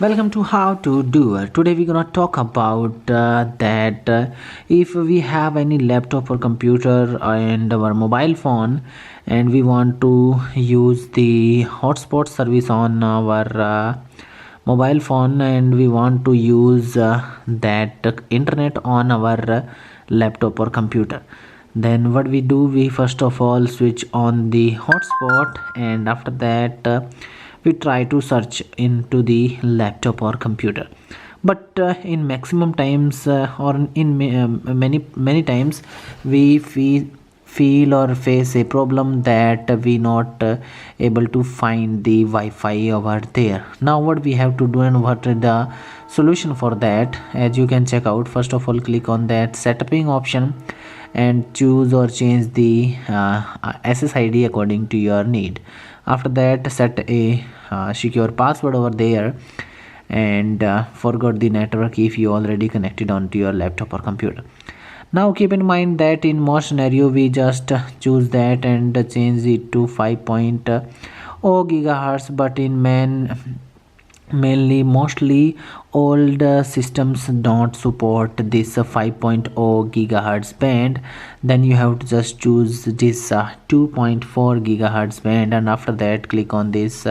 Welcome to How to Do It. Today we're gonna talk about that if we have any laptop or computer and our mobile phone, and we want to use the hotspot service on our mobile phone, and we want to use that internet on our laptop or computer, then what we do, we first of all switch on the hotspot, and after that we try to search into the laptop or computer. But in maximum times or in many times, we feel or face a problem that we not able to find the Wi-Fi over there. Now what we have to do and what is the solution for that, as you can check out. First of all, click on that setuping option and choose or change the SSID according to your need. After that, set a secure password over there, and forgot the network if you already connected onto your laptop or computer. Now keep in mind that in most scenario we just choose that and change it to 5.0 gigahertz, but in mainly mostly old systems don't support this 5.0 gigahertz band. Then you have to just choose this 2.4 gigahertz band, and after that click on this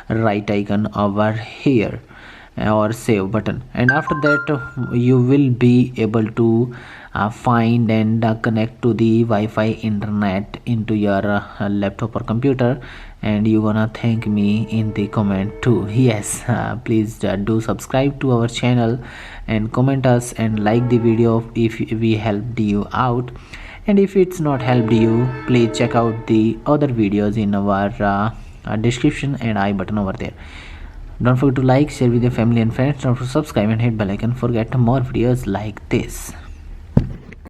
right icon over here or save button, and after that you will be able to find and connect to the Wi-Fi internet into your laptop or computer, and you're gonna thank me in the comment too. Yes, please do subscribe to our channel and comment us and like the video if we helped you out, and if it's not helped you, please check out the other videos in our description and I button over there. Don't forget to like, share with your family and friends. Don't forget to subscribe and hit bell icon for get more videos like this.